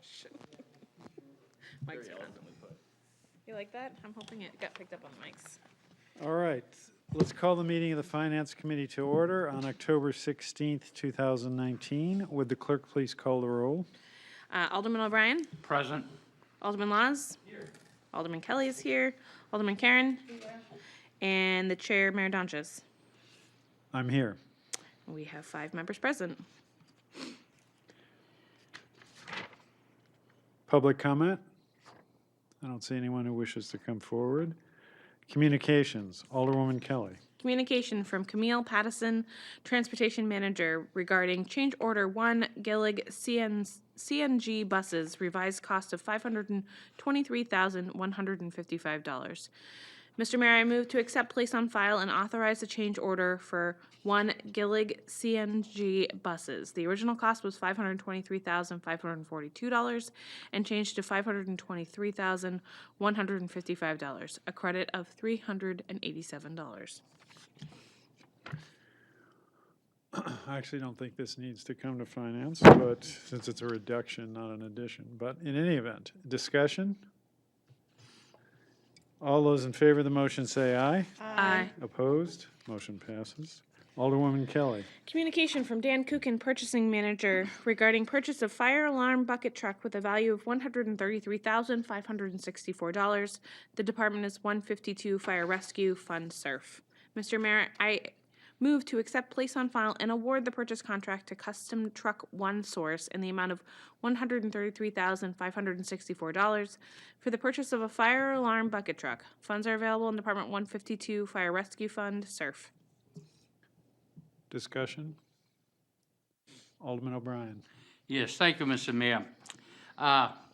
question. Mike's on. You like that? I'm hoping it got picked up on the mics. All right, let's call the meeting of the Finance Committee to order on October 16th, 2019. Would the clerk please call the roll? Alderman O'Brien? Present. Alderman Laws? Here. Alderman Kelly is here. Alderman Karen? Here. And the chair, Mayor Donches. I'm here. We have 5 members present. Public comment? I don't see anyone who wishes to come forward. Communications, Alderwoman Kelly. Communication from Camille Pattison, Transportation Manager, regarding change order 1 Gillig CNG buses, revised cost of $523,155. Mr. Mayor, I move to accept, place on file, and authorize the change order for 1 Gillig CNG buses. The original cost was $523,542 and changed to $523,155, a credit of $387. I actually don't think this needs to come to finance, but since it's a reduction, not an addition. But in any event, discussion? All those in favor of the motion say aye. Aye. Opposed? Motion passes. Alderwoman Kelly. Communication from Dan Kukin, Purchasing Manager, regarding purchase of fire alarm bucket truck with a value of $133,564. The department is 152 Fire Rescue Fund Surf. Mr. Mayor, I move to accept, place on file, and award the purchase contract to Custom Truck One Source in the amount of $133,564 for the purchase of a fire alarm bucket truck. Funds are available in Department 152 Fire Rescue Fund Surf. Discussion? Alderman O'Brien. Yes, thank you, Mr. Mayor.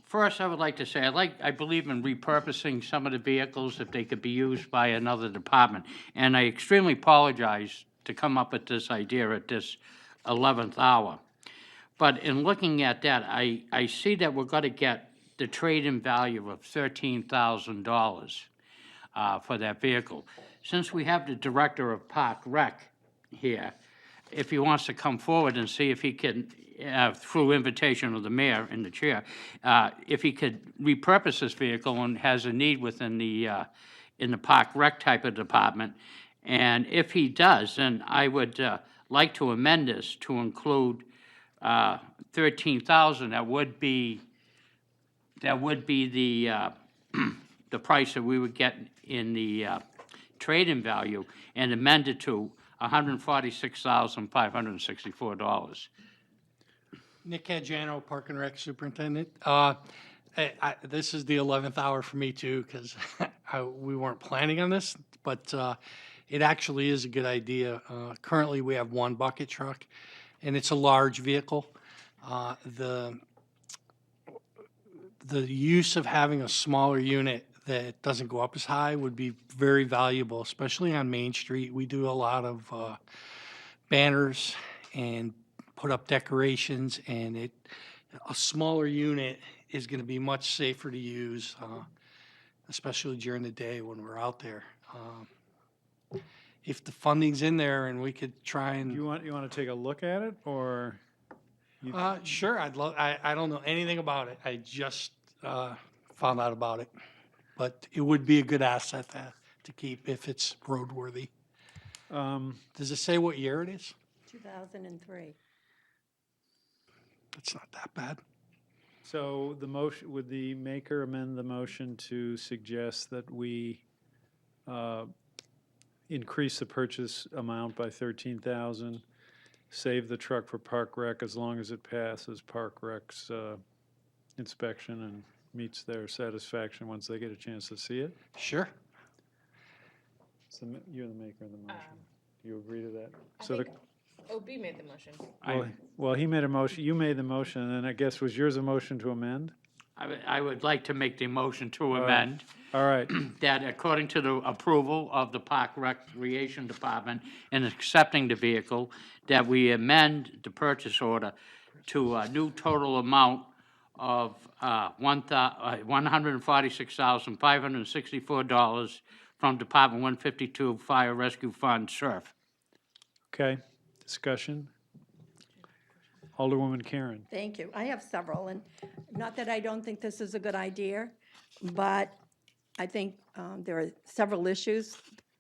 First, I would like to say I believe in repurposing some of the vehicles if they could be used by another department. And I extremely apologize to come up with this idea at this 11th hour. But in looking at that, I see that we're going to get the trade-in value of $13,000 for that vehicle. Since we have the director of Park Rec here, if he wants to come forward and see if he can, through invitation of the mayor and the chair, if he could repurpose this vehicle and has a need within the in the Park Rec type of department. And if he does, then I would like to amend this to include $13,000. That would be the the price that we would get in the trade-in value, and amend it to $146,564. Nick Caggiano, Park and Rec Superintendent. This is the 11th hour for me too, because we weren't planning on this, but it actually is a good idea. Currently, we have one bucket truck, and it's a large vehicle. The use of having a smaller unit that doesn't go up as high would be very valuable, especially on Main Street. We do a lot of banners and put up decorations, and a smaller unit is going to be much safer to use, especially during the day when we're out there. If the funding's in there and we could try and You want to take a look at it, or? sure, I'd love. I don't know anything about it. I just found out about it, but it would be a good asset to keep if it's roadworthy. Does it say what year it is? 2003. It's not that bad. So the motion, would the maker amend the motion to suggest that we increase the purchase amount by $13,000, save the truck for Park Rec as long as it passes Park Rec's inspection and meets their satisfaction once they get a chance to see it? Sure. So you're the maker of the motion. Do you agree to that? I So the think OB made the motion. Well, he made a motion, you made the motion, and then I guess was yours a motion to amend? I would like to make the motion to amend All right, that according to the approval of the Park Recreation Department and accepting the vehicle, that we amend the purchase order to a new total amount of $146,564 from Department 152 Fire Rescue Fund, SURF. okay, discussion? Alderwoman Karen. Thank you. I have several, and not that I don't think this is a good idea, but I think there are several issues.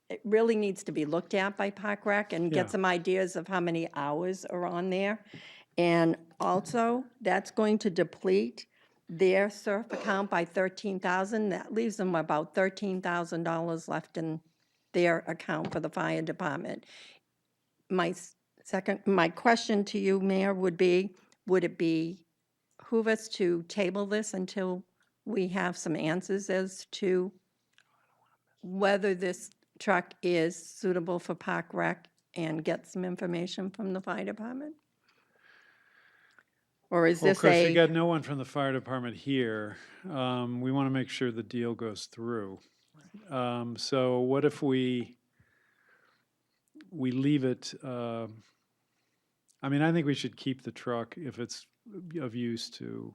It really needs to be looked at by Park Rec and Yeah. get some ideas of how many hours are on there. And also, that's going to deplete their surf account by $13,000. That leaves them about $13,000 left in their account for the fire department. My question to you, Mayor, would it behoove us to table this until we have some answers as to whether this truck is suitable for Park Rec and get some information from the fire department? Or is Well, this Chris, we a, got no one from the fire department here. We want to make sure the deal goes through. So what if we leave it, I mean, I think we should keep the truck if it's of use to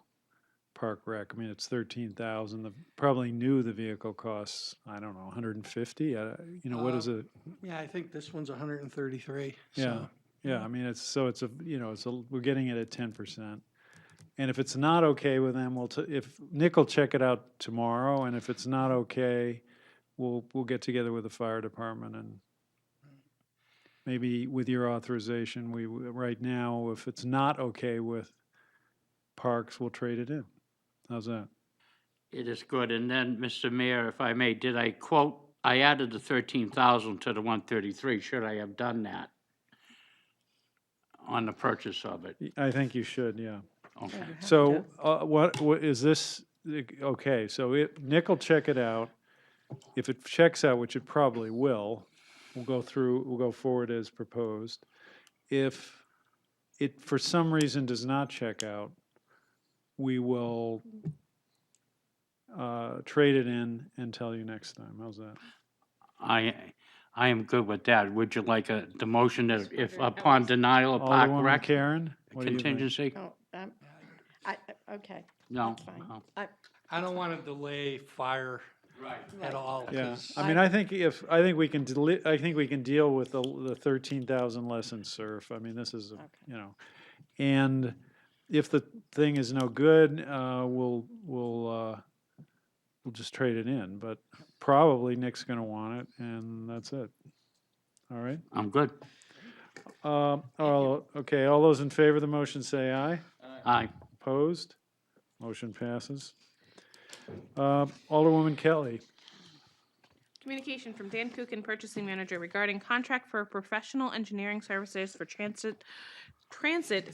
Park Rec. I mean, it's 13,000. Probably new the vehicle costs, I don't know, 150? You know, what is it? Yeah, I think this one's 133. Yeah, So yeah, I mean, we're getting it at 10%. And if it's not okay with them, if Nick will check it out tomorrow, and if it's not okay, we'll get together with the fire department and maybe with your authorization, right now, if it's not okay with Parks, we'll trade it in. How's that? It is good. And then, Mr. Mayor, if I may, did I quote, I added the 13,000 to the 133. Should I have done that on the purchase of it? I think you should, yeah. Okay. So what is this, okay, so Nick will check it out. If it checks out, which it probably will, we'll go forward as proposed. If it, for some reason, does not check out, we will trade it in and tell you next time. How's that? I am good with that. Would you like the motion that if upon denial of Park Alderwoman Rec Karen? What do you think? contingency? oh, okay. No. That's fine. no. I don't want to delay fire at all. Yeah, 'cause I mean, I think we can deal with the 13,000 less in surf. I mean, this is, you know, and if the thing is no good, we'll just trade it in, but probably Nick's gonna want it, and that's it. All right? I'm good. Okay, all those in favor of the motion say aye. Aye. Opposed? Motion passes. Alderwoman Kelly. Communication from Dan Kuchen, Purchasing Manager, regarding contract for professional engineering services for transit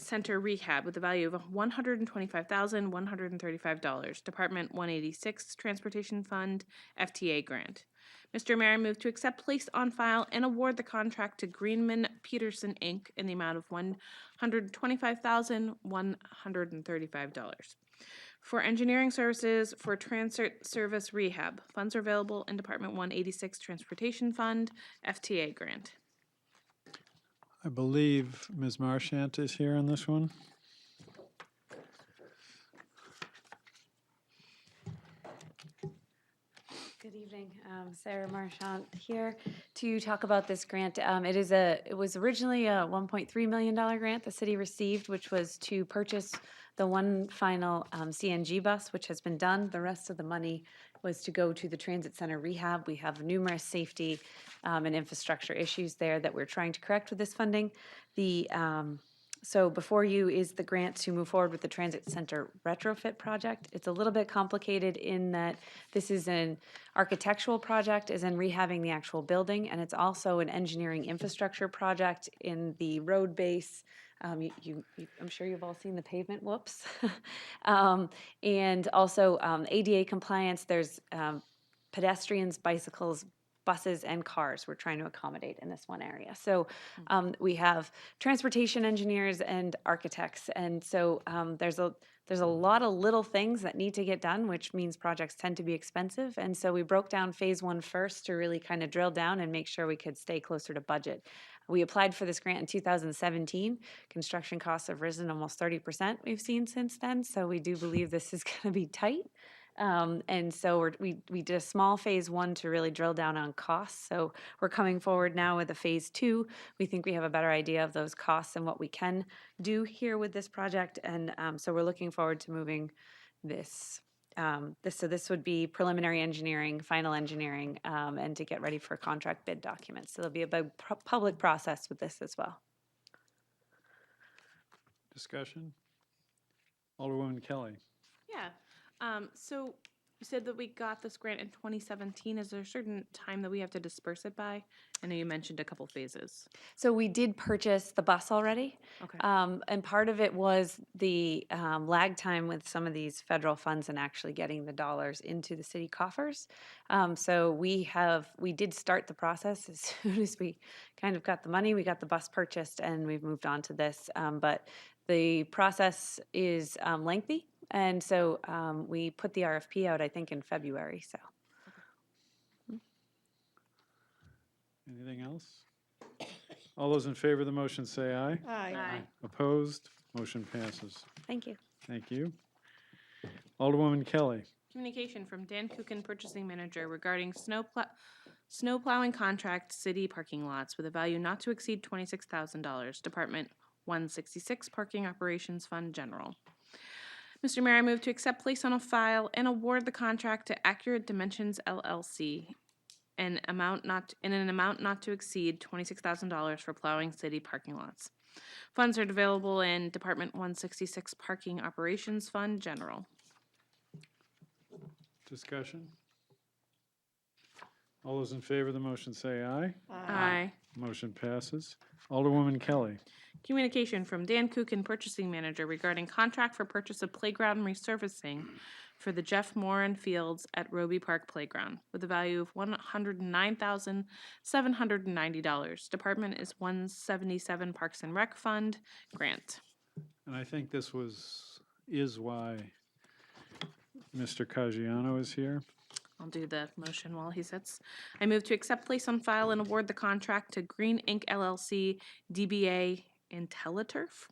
center rehab with a value of $125,135. Department 186, Transportation Fund, FTA grant. Mr. Mayor, I move to accept, place on file, and award the contract to Greenman Peterson, Inc. in the amount of $125,135 for engineering services for transit service rehab. Funds are available in Department 186 Transportation Fund, FTA grant. I believe Ms. Marchant is here on this one. Good evening, Sarah Marchant here to talk about this grant. It was originally a $1.3 million grant the city received, which was to purchase the one final CNG bus, which has been done. The rest of the money was to go to the transit center rehab. We have numerous safety and infrastructure issues there that we're trying to correct with this funding. So before you is the grant to move forward with the transit center retrofit project. It's a little bit complicated in that this is an architectural project, as in rehabbing the actual building, and it's also an engineering infrastructure project in the road base. I'm sure you've all seen the pavement, whoops. And also ADA compliance, there's pedestrians, bicycles, buses and cars we're trying to accommodate in this one area. So we have transportation engineers and architects. And so there's a lot of little things that need to get done, which means projects tend to be expensive. And so we broke down phase one first to really kind of drill down and make sure we could stay closer to budget. We applied for this grant in 2017. Construction costs have risen almost 30% we've seen since then. So we do believe this is going to be tight. And so we did a small phase 1 to really drill down on costs. So we're coming forward now with a phase 2. We think we have a better idea of those costs and what we can do here with this project. And so we're looking forward to moving this. So this would be preliminary engineering, final engineering, and to get ready for contract bid documents. So there'll be a big public process with this as well. Discussion? Alderwoman Kelly. Yeah. So you said that we got this grant in 2017. Is there a certain time that we have to disperse it by? I know you mentioned a couple phases. So we did purchase the bus already. Okay. And part of it was the lag time with some of these federal funds and actually getting the dollars into the city coffers. So we did start the process as soon as we kind of got the money. We got the bus purchased and we've moved on to this. But the process is lengthy. And so we put the RFP out, I think, in February. So. Anything else? All those in favor of the motion say aye. Aye. Opposed? Motion passes. Thank you. Thank you. Alderwoman Kelly. Communication from Dan Kukin, Purchasing Manager, regarding snow plowing contract city parking lots with a value not to exceed $26,000, Department 166, Parking Operations Fund General. Mr. Mayor, I move to accept, place on a file, and award the contract to Accurate Dimensions LLC in an amount not to exceed $26,000 for plowing city parking lots. Funds are available in Department 166 Parking Operations Fund General. Discussion? All those in favor of the motion say aye. Aye. Motion passes. Alderwoman Kelly. Communication from Dan Kukin, Purchasing Manager, regarding contract for purchase of playground resurfacing for the Jeff Moran Fields at Roby Park Playground with a value of $109,790. Department is 177 Parks and Rec Fund grant. And I think this is why Mr. Caggiano is here. I'll do the motion while he sits. I move to accept, place on file, and award the contract to Green Inc. LLC, DBA IntelliTurf,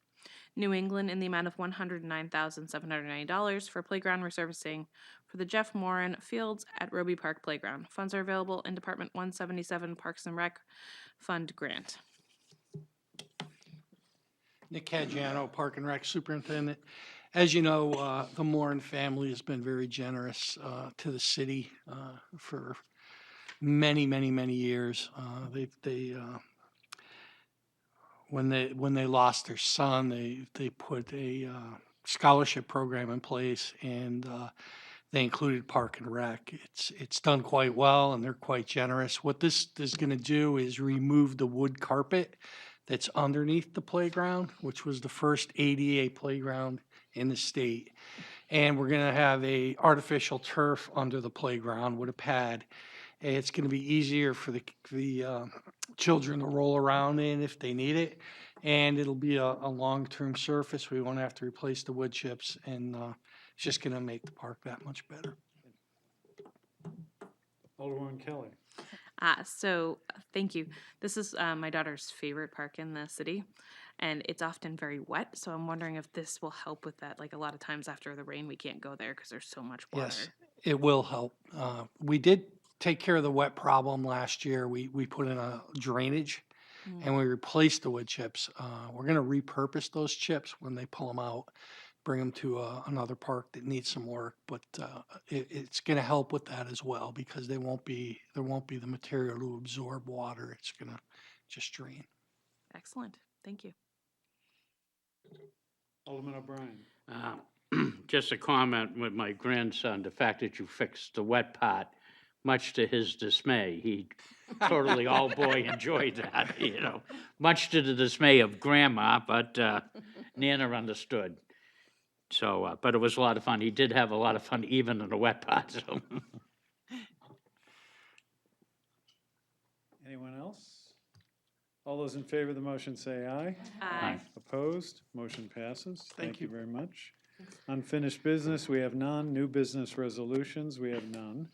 New England, in the amount of $109,790 for playground resurfacing for the Jeff Moran Fields at Roby Park Playground. Funds are available in Department 177 Parks and Rec Fund grant. Nick Caggiano, Park and Rec Superintendent. As you know, the Moran family has been very generous to the city for many, many, many years. When they lost their son, they put a scholarship program in place, and they included Park and Rec. It's done quite well, and they're quite generous. What this is going to do is remove the wood carpet that's underneath the playground, which was the first ADA playground in the state. And we're going to have a artificial turf under the playground with a pad. It's going to be easier for the children to roll around in if they need it. And it'll be a long-term surface. We won't have to replace the wood chips, and it's just going to make the park that much better. Alderwoman Kelly. Thank you. This is my daughter's favorite park in the city, and it's often very wet, so I'm wondering if this will help with that. Like, a lot of times after the rain, we can't go there because there's so much water. Yes, it will help. We did take care of the wet problem last year. We put in a drainage, and we replaced the wood chips. We're going to repurpose those chips when they pull them out, bring them to another park that needs some work. But it's going to help with that as well, because there won't be the material to absorb water. It's going to just drain. Excellent. Thank you. Alderman O'Brien. Just a comment with my grandson, the fact that you fixed the wet part, much to his dismay. He totally, all boy, enjoyed that, much to the dismay of Grandma, but Nana understood. So, but it was a lot of fun. He did have a lot of fun even in the wet part, so. Anyone else? All those in favor of the motion say aye. Aye. Opposed? Motion passes. Thank you you. very much. Unfinished business, we have none. New business resolutions, we have none.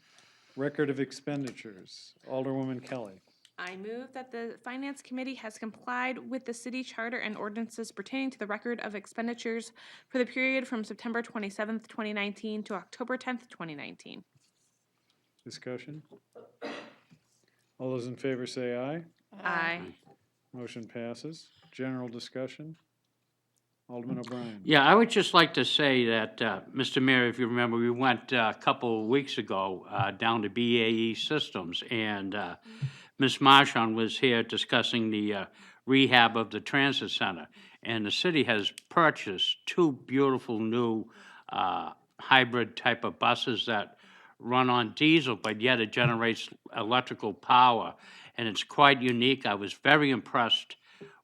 Record of expenditures. Alderwoman Kelly. I move that the Finance Committee has complied with the city charter and ordinances pertaining to the record of expenditures for the period from September 27th, 2019 to October 10th, 2019. Discussion? All those in favor say aye. Aye. Motion passes. General discussion? Alderman O'Brien. Yeah, I would just like to say that, Mr. Mayor, if you remember, we went a couple of weeks ago down to BAE Systems, and Ms. Marchand was here discussing the rehab of the transit center. And the city has purchased two beautiful new hybrid type of buses that run on diesel, but yet it generates electrical power. And it's quite unique. I was very impressed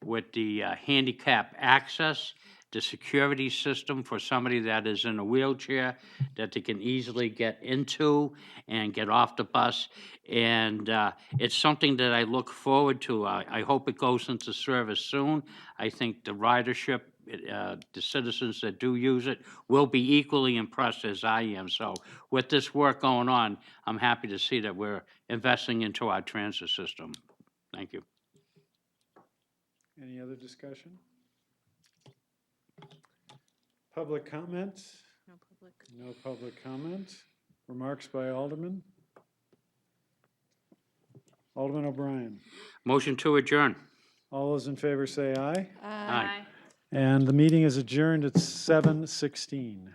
with the handicap access, the security system for somebody that is in a wheelchair, that they can easily get into and get off the bus. And it's something that I look forward to. I hope it goes into service soon. I think the ridership, the citizens that do use it, will be equally impressed as I am. So with this work going on, I'm happy to see that we're investing into our transit system. Thank you. Any other discussion? Public comment? No public. No public comment. Remarks by Alderman? Alderman O'Brien. Motion to adjourn. All those in favor say aye. Aye. And the meeting is adjourned at 7:16.